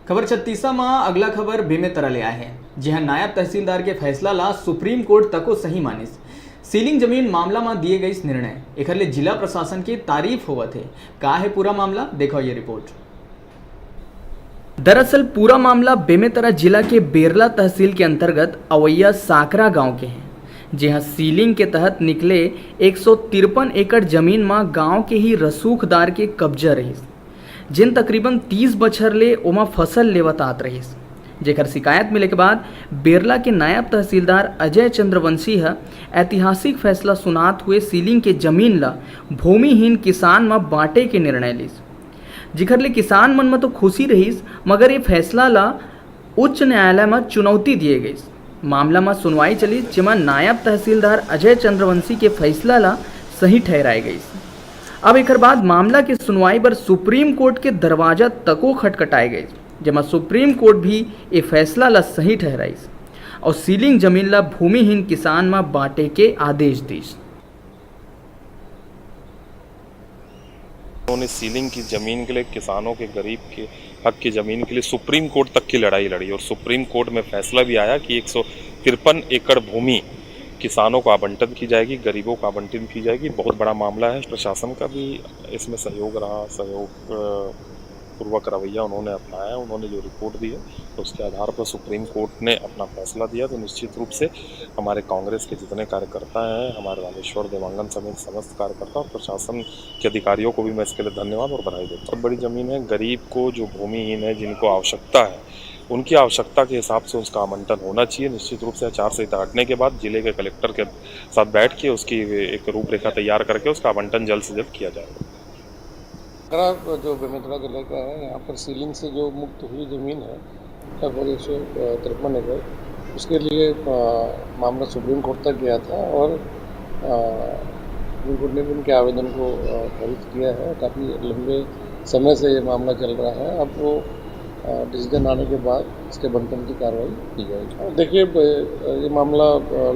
खबर 36 में अगला खबर बेमेतरा ले आए हैं। जी हाँ, नायब तहसीलदार के फैसला ला सुप्रीम कोर्ट तको सही मानिस। सीलिंग जमीन मामला में दिए गई निर्णय एक जिला प्रशासन की तारीफ होवत है। का है पूरा मामला, देखो ये रिपोर्ट। दरअसल पूरा मामला बेमेतरा जिला के बेरला तहसील के अंतर्गत अवैया साकरा गांव के हैं। जी हाँ, सीलिंग के तहत निकले 153 एकड़ जमीन में गांव के ही रसूखदार के कब्जा रहीस, जिन तकरीबन 30 बछर ले ओमा फसल लेवत आत रहीस। जेकर शिकायत मिले के बाद बेरला के नायब तहसीलदार अजय चंद्रवंशी है ऐतिहासिक फैसला सुनात हुए सीलिंग के जमीन ला भूमिहीन किसान में बांटे के निर्णय लीस। जिखर ले किसान मन में तो खुशी रहीस, मगर ये फैसला ला उच्च न्यायालय में चुनौती दिए गई। मामला में सुनवाई चली, जिमा नायब तहसीलदार अजय चंद्रवंशी के फैसला ला सही ठहराई गई। अब एक बाद मामला की सुनवाई पर सुप्रीम कोर्ट के दरवाजा तको खटखटाए गए, जमा सुप्रीम कोर्ट भी ये फैसला ला सही ठहराई और सीलिंग जमीन ला भूमिहीन किसान में बांटे के आदेश दीस। उन्होंने सीलिंग की ज़मीन के लिए, किसानों के गरीब के हक की ज़मीन के लिए सुप्रीम कोर्ट तक की लड़ाई लड़ी और सुप्रीम कोर्ट में फैसला भी आया कि 153 एकड़ भूमि किसानों को आवंटन की जाएगी, गरीबों को आवंटन की जाएगी। बहुत बड़ा मामला है। प्रशासन का भी इसमें सहयोग रहा, सहयोग पूर्वक रवैया उन्होंने अपनाया। उन्होंने जो रिपोर्ट दी है तो उसके आधार पर सुप्रीम कोर्ट ने अपना फैसला दिया। तो निश्चित रूप से हमारे कांग्रेस के जितने कार्यकर्ता हैं, हमारे रामेश्वर देवांगन समेत समस्त कार्यकर्ता और प्रशासन के अधिकारियों को भी मैं इसके लिए धन्यवाद और बधाई देता हूँ। बहुत बड़ी ज़मीन है, गरीब को, जो भूमिहीन है, जिनको आवश्यकता है, उनकी आवश्यकता के हिसाब से उसका आवंटन होना चाहिए। निश्चित रूप से आचारसंहिता हटने के बाद जिले के कलेक्टर के साथ बैठ के उसकी एक रूपरेखा तैयार करके उसका आवंटन जल्द से जल्द किया जाएगा। जो बेमेतरा जिले का है, यहाँ पर सीलिंग से जो मुक्त हुई ज़मीन है लगभग 153 एकड़, उसके लिए मामला सुप्रीम कोर्ट तक गया था और सुप्रीम कोर्ट ने भी उनके आवेदन को खारिज किया है। काफ़ी लंबे समय से ये मामला चल रहा है। अब वो डिसीजन आने के बाद इसके बंटन की कार्रवाई की जाएगी। देखिए, ये मामला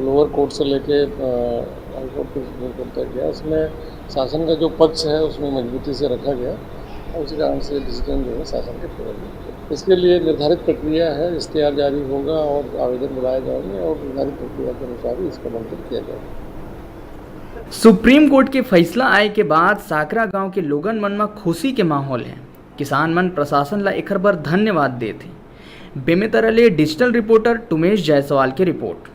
लोअर कोर्ट से लेके हाई कोर्ट के सुप्रीम कोर्ट तक गया। इसमें शासन का जो पक्ष है उसमें मजबूती से रखा गया और उसी कारण से डिसीजन जो है शासन के फेवर में। इसके लिए निर्धारित प्रक्रिया है, इश्तिहार जारी होगा और आवेदन बुलाए जाएंगे और निर्धारित प्रक्रिया के अनुसार ही इसका बंटन किया जाएगा। सुप्रीम कोर्ट के फैसला आए के बाद साकरा गांव के लोगन मन में खुशी के माहौल है। किसान मन प्रशासन ला एक बार धन्यवाद देते। बेमेतरा ले डिजिटल रिपोर्टर तुमेश जायसवाल की रिपोर्ट।